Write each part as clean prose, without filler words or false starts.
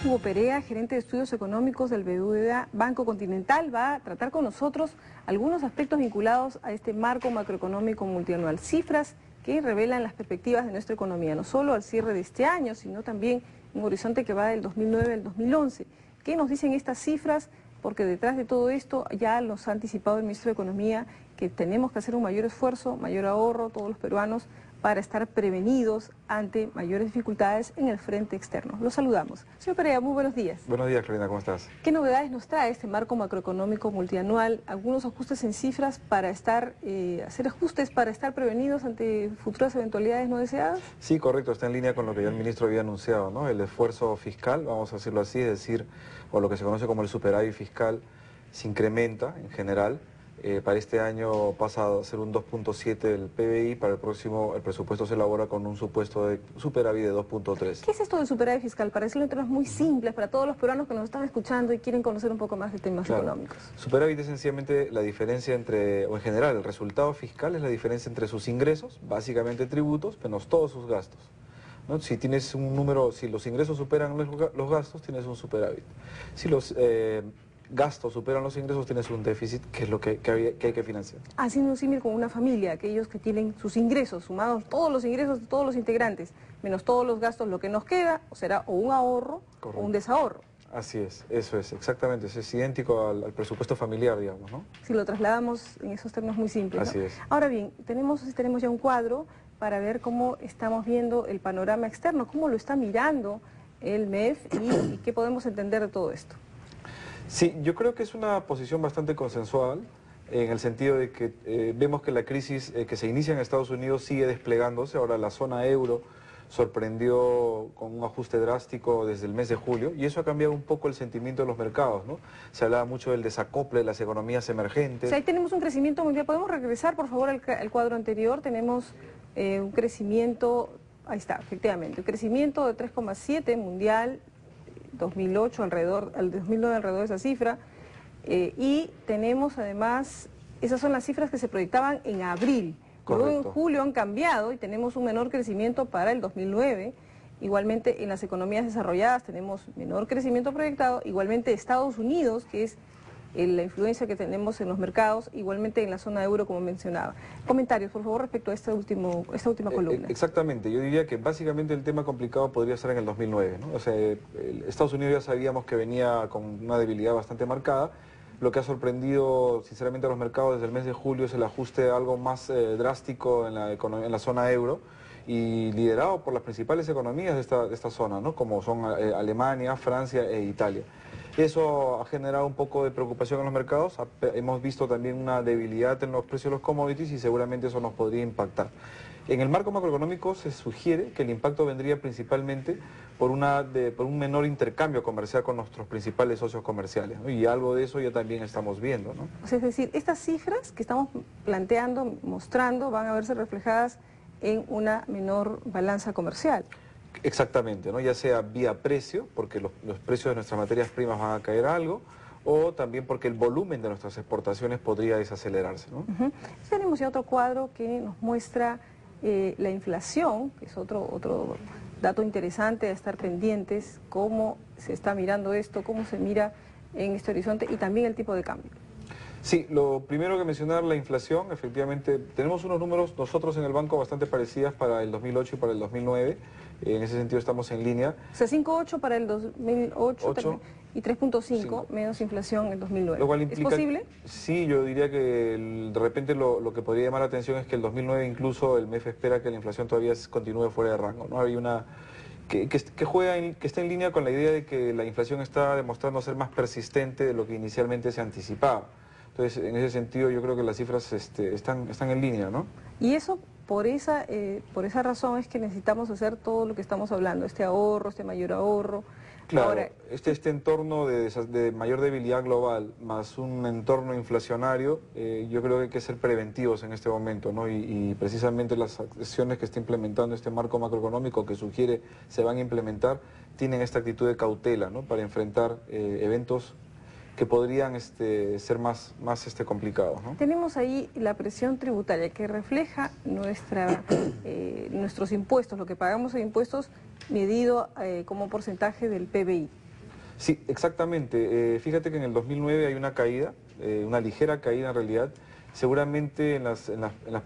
Hugo Perea, gerente de estudios económicos del BBVA Banco Continental, va a tratar con nosotros algunos aspectos vinculados a este marco macroeconómico multianual. Cifras que revelan las perspectivas de nuestra economía, no solo al cierre de este año, sino también un horizonte que va del 2009 al 2011. ¿Qué nos dicen estas cifras? Porque detrás de todo esto ya los ha anticipado el ministro de Economía, que tenemos que hacer un mayor esfuerzo, mayor ahorro, todos los peruanos, para estar prevenidos ante mayores dificultades en el frente externo. Los saludamos. Señor Perea, muy buenos días. Buenos días, Carolina, ¿cómo estás? ¿Qué novedades nos trae este marco macroeconómico multianual? ¿Algunos ajustes en cifras para hacer ajustes para estar prevenidos ante futuras eventualidades no deseadas? Sí, correcto, está en línea con lo que ya el ministro había anunciado, ¿no? El esfuerzo fiscal, vamos a decirlo así, es decir, o lo que se conoce como el superávit fiscal, se incrementa en general. Para este año pasa a ser un 2.7 del PBI, para el próximo el presupuesto se elabora con un supuesto de superávit de 2.3. ¿Qué es esto del superávit fiscal? Para decirlo en términos muy simples, para todos los peruanos que nos están escuchando y quieren conocer un poco más de temas económicos. Superávit es sencillamente la diferencia entre, o en general, el resultado fiscal es la diferencia entre sus ingresos, básicamente tributos, menos todos sus gastos, ¿no? Si tienes un número, si los ingresos superan los gastos, tienes un superávit. Si los gastos superan los ingresos, tienes un déficit, que es lo que hay que financiar. Haciendo un símil con una familia, aquellos que tienen sus ingresos, sumados todos los ingresos de todos los integrantes, menos todos los gastos, lo que nos queda será o un ahorro. Correcto. O un desahorro. Así es, eso es, exactamente, eso es idéntico al presupuesto familiar, digamos, ¿no? Si lo trasladamos en esos términos muy simples, ¿no? Así es. Ahora bien, tenemos ya un cuadro para ver cómo estamos viendo el panorama externo, cómo lo está mirando el MEF y qué podemos entender de todo esto. Sí, yo creo que es una posición bastante consensual, en el sentido de que vemos que la crisis que se inicia en Estados Unidos sigue desplegándose. Ahora la zona euro sorprendió con un ajuste drástico desde el mes de julio, y eso ha cambiado un poco el sentimiento de los mercados, ¿no? Se hablaba mucho del desacople de las economías emergentes. O sea, ahí tenemos un crecimiento mundial. ¿Podemos regresar, por favor, al cuadro anterior? Tenemos un crecimiento, ahí está, efectivamente, un crecimiento de 3,7 mundial, 2008 alrededor, al 2009 alrededor de esa cifra, y tenemos además, esas son las cifras que se proyectaban en abril. Luego en julio han cambiado y tenemos un menor crecimiento para el 2009. Igualmente en las economías desarrolladas tenemos menor crecimiento proyectado. Igualmente Estados Unidos, que es la influencia que tenemos en los mercados, igualmente en la zona euro, como mencionaba. Comentarios, por favor, respecto a esta última columna. Exactamente, yo diría que básicamente el tema complicado podría ser en el 2009, ¿no? O sea, Estados Unidos ya sabíamos que venía con una debilidad bastante marcada. Lo que ha sorprendido sinceramente a los mercados desde el mes de julio es el ajuste algo más drástico en la zona euro, y liderado por las principales economías de esta zona, ¿no? Como son Alemania, Francia e Italia. Eso ha generado un poco de preocupación en los mercados. Hemos visto también una debilidad en los precios de los commodities, y seguramente eso nos podría impactar. En el marco macroeconómico se sugiere que el impacto vendría principalmente por un menor intercambio comercial con nuestros principales socios comerciales, ¿no? Y algo de eso ya también estamos viendo, ¿no? O sea, es decir, estas cifras que estamos planteando, mostrando, van a verse reflejadas en una menor balanza comercial. Exactamente, ¿no? Ya sea vía precio, porque los precios de nuestras materias primas van a caer algo, o también porque el volumen de nuestras exportaciones podría desacelerarse, ¿no? Tenemos ya otro cuadro que nos muestra la inflación, que es otro dato interesante a estar pendientes, cómo se está mirando esto, cómo se mira en este horizonte, y también el tipo de cambio. Sí, lo primero que mencionar, la inflación. Efectivamente, tenemos unos números nosotros en el banco bastante parecidas para el 2008 y para el 2009. En ese sentido estamos en línea. O sea, 5,8 para el 2008 y 3,5 menos inflación en el 2009. Lo cual implica, ¿es posible? Sí, yo diría que de repente lo que podría llamar la atención es que el 2009 incluso el MEF espera que la inflación todavía continúe fuera de rango, ¿no? Hay una que está en línea con la idea de que la inflación está demostrando ser más persistente de lo que inicialmente se anticipaba. Entonces, en ese sentido, yo creo que las cifras están en línea, ¿no? Y eso, por esa razón es que necesitamos hacer todo lo que estamos hablando, este ahorro, este mayor ahorro. Claro, ahora, este entorno de mayor debilidad global, más un entorno inflacionario, yo creo que hay que ser preventivos en este momento, ¿no? Y precisamente las acciones que está implementando este marco macroeconómico que sugiere se van a implementar, tienen esta actitud de cautela, ¿no? Para enfrentar eventos que podrían ser más complicados, ¿no? Tenemos ahí la presión tributaria que refleja nuestros impuestos, lo que pagamos en impuestos medido como porcentaje del PBI. Sí, exactamente. Fíjate que en el 2009 hay una caída, una ligera caída en realidad. Seguramente en las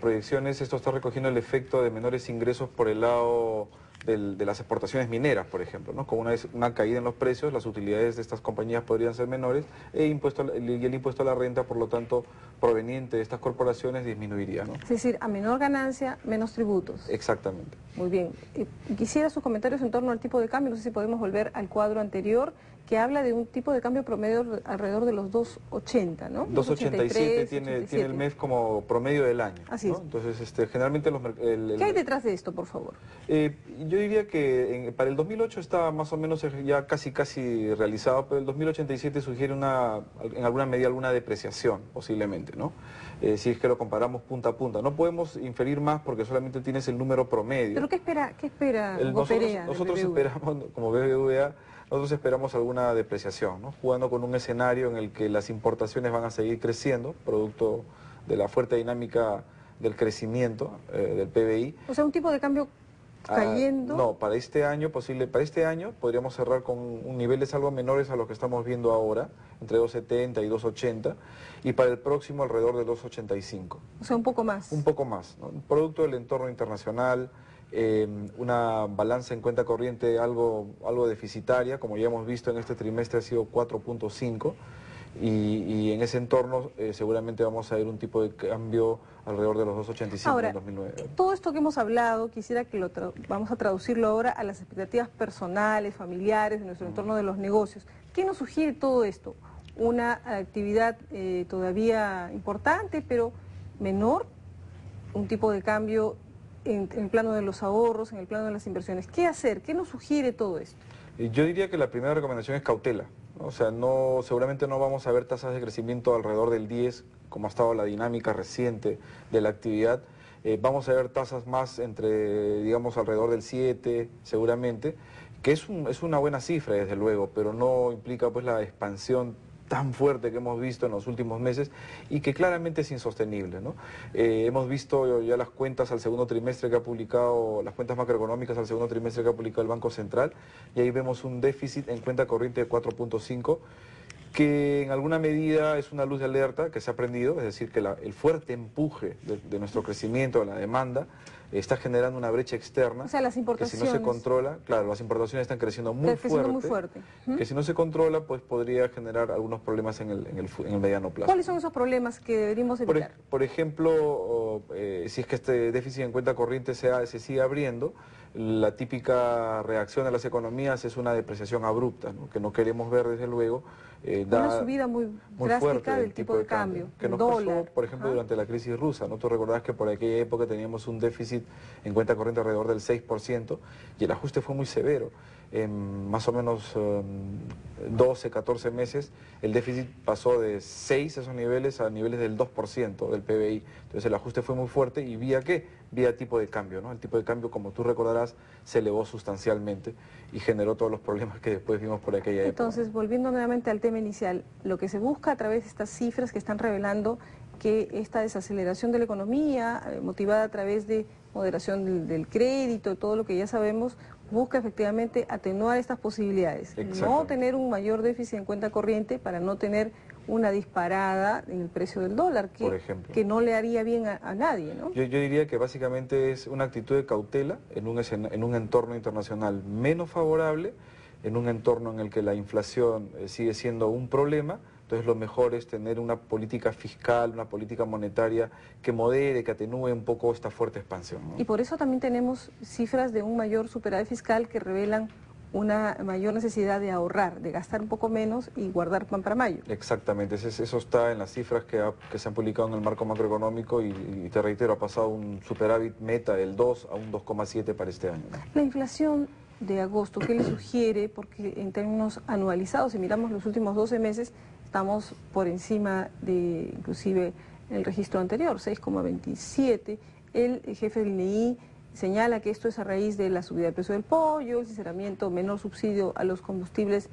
proyecciones esto está recogiendo el efecto de menores ingresos por el lado de las exportaciones mineras, por ejemplo, ¿no? Con una caída en los precios, las utilidades de estas compañías podrían ser menores y el impuesto a la renta, por lo tanto, proveniente de estas corporaciones disminuiría, ¿no? Es decir, a menor ganancia, menos tributos. Exactamente. Muy bien. Quisiera sus comentarios en torno al tipo de cambio. No sé si podemos volver al cuadro anterior, que habla de un tipo de cambio promedio alrededor de los 2.80, ¿no? 2.87 tiene el MEF como promedio del año. Así ¿no? es. Entonces, generalmente ¿Qué hay detrás de esto, por favor? Yo diría que para el 2008 está más o menos ya casi realizado, pero el 2087 sugiere en alguna medida alguna depreciación, posiblemente, ¿no? Si es que lo comparamos punta a punta. No podemos inferir más porque solamente tienes el número promedio. ¿Pero qué espera Hugo Perea nosotros del BBVA? esperamos, como BBVA, nosotros esperamos alguna depreciación, ¿no? Jugando con un escenario en el que las importaciones van a seguir creciendo, producto de la fuerte dinámica del crecimiento del PBI. O sea, un tipo de cambio cayendo. No, para este año podríamos cerrar con niveles algo menores a los que estamos viendo ahora, entre 2.70 y 2.80, y para el próximo alrededor de 2.85. O sea, un poco más. Un poco más, ¿no? Producto del entorno internacional, una balanza en cuenta corriente algo deficitaria, como ya hemos visto en este trimestre ha sido 4.5, y en ese entorno seguramente vamos a ver un tipo de cambio alrededor de los 2.85 ahora, en 2009. Todo esto que hemos hablado, quisiera que vamos a traducirlo ahora a las expectativas personales, familiares, de nuestro entorno de los negocios. ¿Qué nos sugiere todo esto? Una actividad todavía importante, pero menor, un tipo de cambio en el plano de los ahorros, en el plano de las inversiones. ¿Qué hacer? ¿Qué nos sugiere todo esto? Yo diría que la primera recomendación es cautela. O sea, seguramente no vamos a ver tasas de crecimiento alrededor del 10, como ha estado la dinámica reciente de la actividad. Vamos a ver tasas más digamos, alrededor del 7, seguramente, que es una buena cifra, desde luego, pero no implica pues la expansión tan fuerte que hemos visto en los últimos meses y que claramente es insostenible, ¿no? Hemos visto ya las cuentas al segundo trimestre que ha publicado, las cuentas macroeconómicas al segundo trimestre que ha publicado el Banco Central, y ahí vemos un déficit en cuenta corriente de 4.5, que en alguna medida es una luz de alerta que se ha prendido, es decir, que el fuerte empuje de nuestro crecimiento, de la demanda, está generando una brecha externa. O sea, las importaciones. Que si no se controla, claro, las importaciones están creciendo muy fuerte. Que si no se controla, pues podría generar algunos problemas en el mediano plazo. ¿Cuáles son esos problemas que deberíamos evitar? Por ejemplo, si es que este déficit en cuenta corriente se sigue abriendo, la típica reacción de las economías es una depreciación abrupta, ¿no? Que no queremos ver desde luego. Una subida muy drástica del tipo de cambio. Que nos pasó, por ejemplo, durante la crisis rusa, ¿no? Tú recordás que por aquella época teníamos un déficit en cuenta corriente alrededor del 6% y el ajuste fue muy severo. En más o menos 12, 14 meses, el déficit pasó de 6 esos niveles a niveles del 2% del PBI. Entonces el ajuste fue muy fuerte y ¿vía qué? Vía tipo de cambio, ¿no? El tipo de cambio, como tú recordarás, se elevó sustancialmente y generó todos los problemas que después vimos por aquella época. Entonces, volviendo nuevamente al tema inicial, lo que se busca a través de estas cifras que están revelando que esta desaceleración de la economía, motivada a través de moderación del crédito, todo lo que ya sabemos, busca efectivamente atenuar estas posibilidades. No tener un mayor déficit en cuenta corriente para no tener una disparada en el precio del dólar, que no le haría bien a nadie, ¿no? Yo diría que básicamente es una actitud de cautela en un entorno internacional menos favorable, en un entorno en el que la inflación sigue siendo un problema. Entonces lo mejor es tener una política fiscal, una política monetaria que modere, que atenúe un poco esta fuerte expansión, ¿no? Y por eso también tenemos cifras de un mayor superávit fiscal que revelan una mayor necesidad de ahorrar, de gastar un poco menos y guardar pan para mayo. Exactamente, eso está en las cifras que se han publicado en el marco macroeconómico y te reitero, ha pasado un superávit meta del 2 a un 2,7 para este año, ¿no? La inflación de agosto, ¿qué le sugiere? Porque en términos anualizados, si miramos los últimos 12 meses, estamos por encima de inclusive el registro anterior, 6,27. El jefe del INEI señala que esto es a raíz de la subida del precio del pollo, el sinceramiento, menor subsidio a los combustibles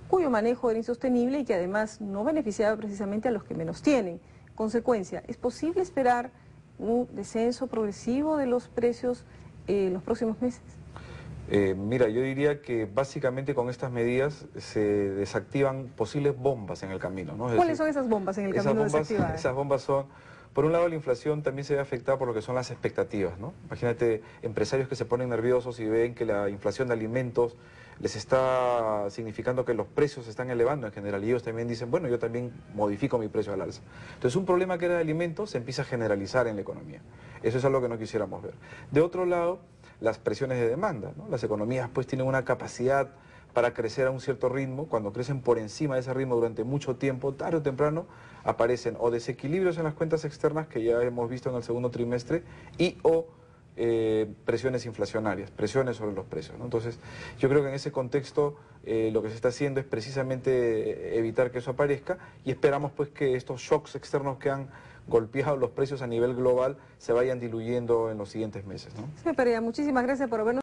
cuyo manejo era insostenible y que además no beneficiaba precisamente a los que menos tienen. Consecuencia, ¿es posible esperar un descenso progresivo de los precios en los próximos meses? Mira, yo diría que básicamente con estas medidas se desactivan posibles bombas en el camino, ¿no? ¿Cuáles son esas bombas en el camino desactivadas? Esas bombas son, por un lado, la inflación también se ve afectada por lo que son las expectativas, ¿no? Imagínate empresarios que se ponen nerviosos y ven que la inflación de alimentos les está significando que los precios se están elevando en general y ellos también dicen, bueno, yo también modifico mi precio al alza. Entonces un problema que era de alimentos se empieza a generalizar en la economía. Eso es algo que no quisiéramos ver. De otro lado, las presiones de demanda, ¿no? Las economías pues tienen una capacidad para crecer a un cierto ritmo. Cuando crecen por encima de ese ritmo durante mucho tiempo, tarde o temprano aparecen o desequilibrios en las cuentas externas que ya hemos visto en el segundo trimestre y o presiones inflacionarias, presiones sobre los precios, ¿no? Entonces, yo creo que en ese contexto lo que se está haciendo es precisamente evitar que eso aparezca y esperamos pues que estos shocks externos que han golpeado los precios a nivel global se vayan diluyendo en los siguientes meses, ¿no? Sí, Perea, muchísimas gracias por habernos